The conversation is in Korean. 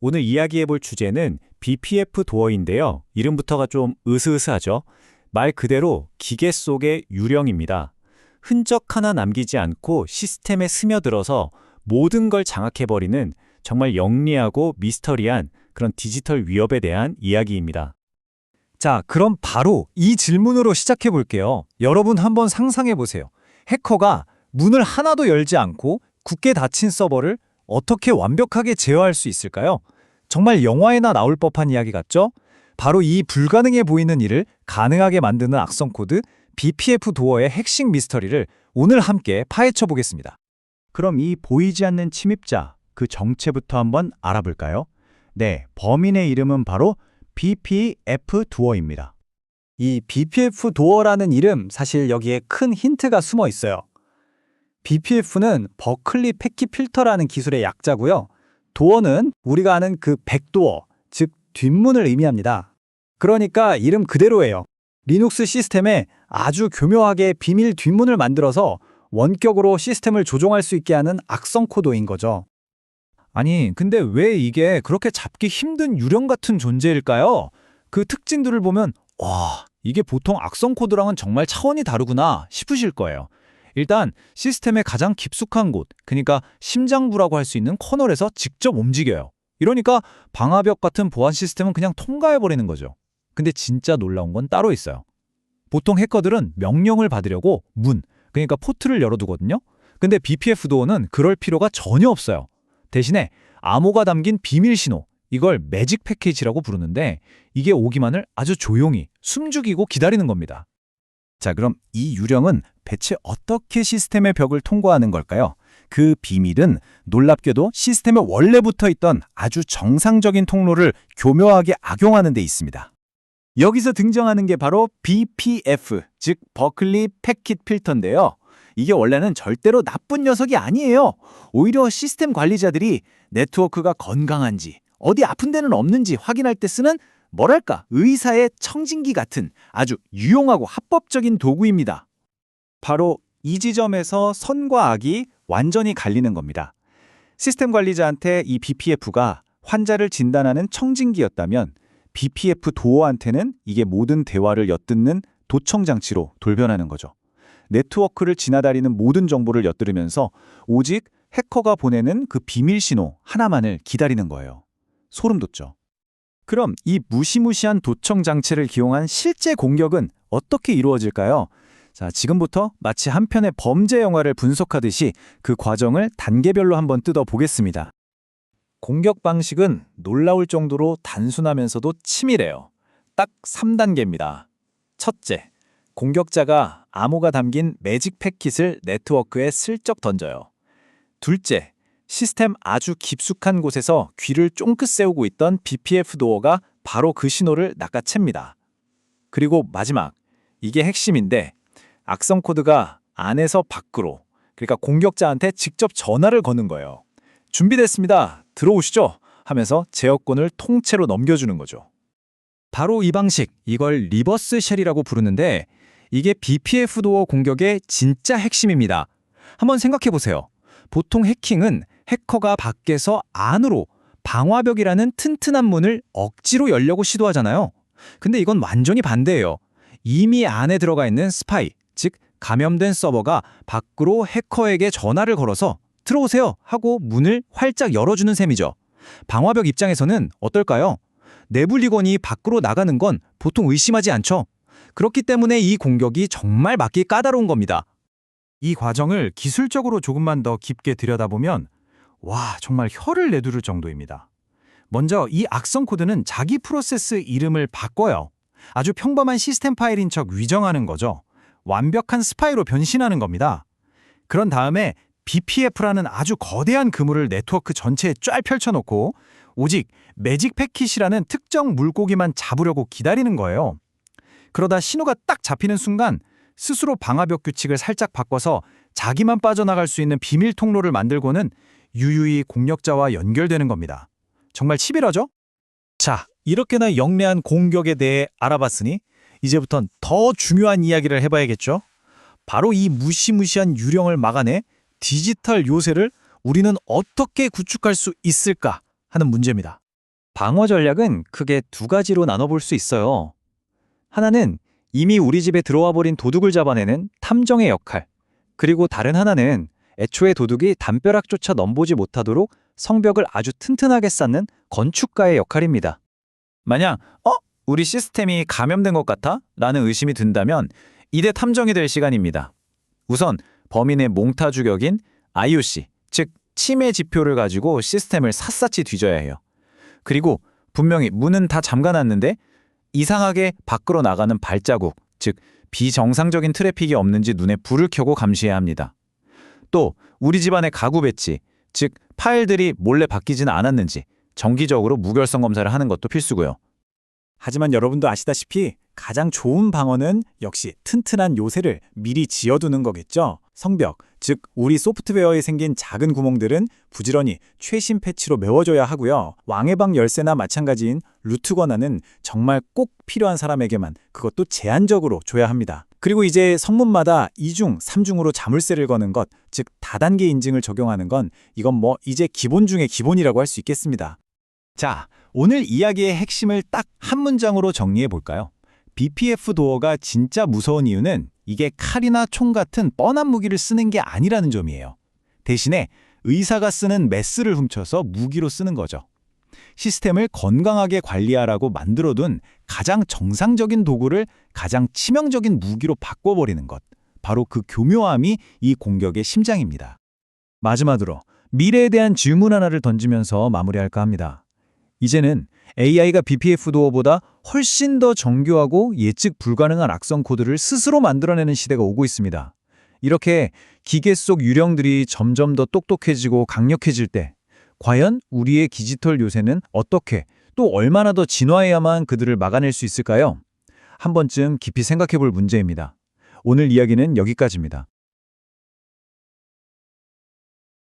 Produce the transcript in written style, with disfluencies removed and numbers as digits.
오늘 이야기해볼 주제는 BPF 도어인데요. 이름부터가 좀 으스으스하죠. 말 그대로 기계 속의 유령입니다. 흔적 하나 남기지 않고 시스템에 스며들어서 모든 걸 장악해버리는 정말 영리하고 미스터리한 그런 디지털 위협에 대한 이야기입니다. 자, 그럼 바로 이 질문으로 시작해 볼게요. 여러분 한번 상상해 보세요. 해커가 문을 하나도 열지 않고 굳게 닫힌 서버를 어떻게 완벽하게 제어할 수 있을까요? 정말 영화에나 나올 법한 이야기 같죠? 바로 이 불가능해 보이는 일을 가능하게 만드는 악성 코드 BPF 도어의 핵심 미스터리를 오늘 함께 파헤쳐 보겠습니다. 그럼 이 보이지 않는 침입자, 그 정체부터 한번 알아볼까요? 네, 범인의 이름은 바로 BPF 도어입니다. 이 BPF 도어라는 이름, 사실 여기에 큰 힌트가 숨어 있어요. BPF는 버클리 패킷 필터라는 기술의 약자고요. 도어는 우리가 아는 그 백도어, 즉 뒷문을 의미합니다. 그러니까 이름 그대로예요. 리눅스 시스템에 아주 교묘하게 비밀 뒷문을 만들어서 원격으로 시스템을 조종할 수 있게 하는 악성 코드인 거죠. 아니, 근데 왜 이게 그렇게 잡기 힘든 유령 같은 존재일까요? 그 특징들을 보면 와, 이게 보통 악성 코드랑은 정말 차원이 다르구나 싶으실 거예요. 일단 시스템의 가장 깊숙한 곳, 그러니까 심장부라고 할 수 있는 커널에서 직접 움직여요. 이러니까 방화벽 같은 보안 시스템은 그냥 통과해버리는 거죠. 근데 진짜 놀라운 건 따로 있어요. 보통 해커들은 명령을 받으려고 문, 그러니까 포트를 열어두거든요. 근데 BPF 도어는 그럴 필요가 전혀 없어요. 대신에 암호가 담긴 비밀 신호, 이걸 매직 패키지라고 부르는데 이게 오기만을 아주 조용히 숨죽이고 기다리는 겁니다. 자, 그럼 이 유령은 대체 어떻게 시스템의 벽을 통과하는 걸까요? 그 비밀은 놀랍게도 시스템에 원래부터 있던 아주 정상적인 통로를 교묘하게 악용하는 데 있습니다. 여기서 등장하는 게 바로 BPF, 즉 버클리 패킷 필터인데요. 이게 원래는 절대로 나쁜 녀석이 아니에요. 오히려 시스템 관리자들이 네트워크가 건강한지, 어디 아픈 데는 없는지 확인할 때 쓰는 뭐랄까, 의사의 청진기 같은 아주 유용하고 합법적인 도구입니다. 바로 이 지점에서 선과 악이 완전히 갈리는 겁니다. 시스템 관리자한테 이 BPF가 환자를 진단하는 청진기였다면 BPF 도어한테는 이게 모든 대화를 엿듣는 도청장치로 돌변하는 거죠. 네트워크를 지나다니는 모든 정보를 엿들으면서 오직 해커가 보내는 그 비밀 신호 하나만을 기다리는 거예요. 소름 돋죠? 그럼 이 무시무시한 도청 장치를 기용한 실제 공격은 어떻게 이루어질까요? 자, 지금부터 마치 한 편의 범죄 영화를 분석하듯이 그 과정을 단계별로 한번 뜯어보겠습니다. 공격 방식은 놀라울 정도로 단순하면서도 치밀해요. 딱 3단계입니다. 첫째, 공격자가 암호가 담긴 매직 패킷을 네트워크에 슬쩍 던져요. 둘째, 시스템 아주 깊숙한 곳에서 귀를 쫑긋 세우고 있던 BPF 도어가 바로 그 신호를 낚아챕니다. 그리고 마지막, 이게 핵심인데 악성 코드가 안에서 밖으로, 그러니까 공격자한테 직접 전화를 거는 거예요. 준비됐습니다. 들어오시죠. 하면서 제어권을 통째로 넘겨주는 거죠. 바로 이 방식, 이걸 리버스 쉘이라고 부르는데 이게 BPF 도어 공격의 진짜 핵심입니다. 한번 생각해 보세요. 보통 해킹은 해커가 밖에서 안으로 방화벽이라는 튼튼한 문을 억지로 열려고 시도하잖아요. 근데 이건 완전히 반대예요. 이미 안에 들어가 있는 스파이, 즉 감염된 서버가 밖으로 해커에게 전화를 걸어서 들어오세요 하고 문을 활짝 열어주는 셈이죠. 방화벽 입장에서는 어떨까요? 내분리건이 밖으로 나가는 건 보통 의심하지 않죠. 그렇기 때문에 이 공격이 정말 막기 까다로운 겁니다. 이 과정을 기술적으로 조금만 더 깊게 들여다보면 와, 정말 혀를 내두를 정도입니다. 먼저 이 악성 코드는 자기 프로세스 이름을 바꿔요. 아주 평범한 시스템 파일인 척 위정하는 거죠. 완벽한 스파이로 변신하는 겁니다. 그런 다음에 BPF라는 아주 거대한 그물을 네트워크 전체에 쫙 펼쳐놓고 오직 매직 패킷이라는 특정 물고기만 잡으려고 기다리는 거예요. 그러다 신호가 딱 잡히는 순간 스스로 방화벽 규칙을 살짝 바꿔서 자기만 빠져나갈 수 있는 비밀 통로를 만들고는 유유히 공격자와 연결되는 겁니다. 정말 치밀하죠? 자, 이렇게나 영리한 공격에 대해 알아봤으니 이제부턴 더 중요한 이야기를 해봐야겠죠? 바로 이 무시무시한 유령을 막아내 디지털 요새를 우리는 어떻게 구축할 수 있을까 하는 문제입니다. 방어 전략은 크게 두 가지로 나눠볼 수 있어요. 하나는 이미 우리 집에 들어와 버린 도둑을 잡아내는 탐정의 역할, 그리고 다른 하나는 애초에 도둑이 담벼락조차 넘보지 못하도록 성벽을 아주 튼튼하게 쌓는 건축가의 역할입니다. 만약 우리 시스템이 감염된 것 같아? 라는 의심이 든다면 이대 탐정이 될 시간입니다. 우선 범인의 몽타 주격인 IOC, 즉 침해 지표를 가지고 시스템을 샅샅이 뒤져야 해요. 그리고 분명히 문은 다 잠가놨는데 이상하게 밖으로 나가는 발자국, 즉 비정상적인 트래픽이 없는지 눈에 불을 켜고 감시해야 합니다. 또 우리 집안의 가구 배치, 즉 파일들이 몰래 바뀌지는 않았는지 정기적으로 무결성 검사를 하는 것도 필수고요. 하지만 여러분도 아시다시피 가장 좋은 방어는 역시 튼튼한 요새를 미리 지어두는 거겠죠. 성벽, 즉 우리 소프트웨어에 생긴 작은 구멍들은 부지런히 최신 패치로 메워줘야 하고요. 왕의 방 열쇠나 마찬가지인 루트 권한은 정말 꼭 필요한 사람에게만, 그것도 제한적으로 줘야 합니다. 그리고 이제 성문마다 2중, 3중으로 자물쇠를 거는 것, 즉 다단계 인증을 적용하는 건 이건 이제 기본 중의 기본이라고 할 수 있겠습니다. 자, 오늘 이야기의 핵심을 딱 한 문장으로 정리해 볼까요? BPF 도어가 진짜 무서운 이유는 이게 칼이나 총 같은 뻔한 무기를 쓰는 게 아니라는 점이에요. 대신에 의사가 쓰는 메스를 훔쳐서 무기로 쓰는 거죠. 시스템을 건강하게 관리하라고 만들어둔 가장 정상적인 도구를 가장 치명적인 무기로 바꿔버리는 것. 바로 그 교묘함이 이 공격의 심장입니다. 마지막으로 미래에 대한 질문 하나를 던지면서 마무리할까 합니다. 이제는 AI가 BPF 도어보다 훨씬 더 정교하고 예측 불가능한 악성 코드를 스스로 만들어내는 시대가 오고 있습니다. 이렇게 기계 속 유령들이 점점 더 똑똑해지고 강력해질 때 과연 우리의 디지털 요새는 어떻게 또 얼마나 더 진화해야만 그들을 막아낼 수 있을까요? 한 번쯤 깊이 생각해 볼 문제입니다. 오늘 이야기는 여기까지입니다.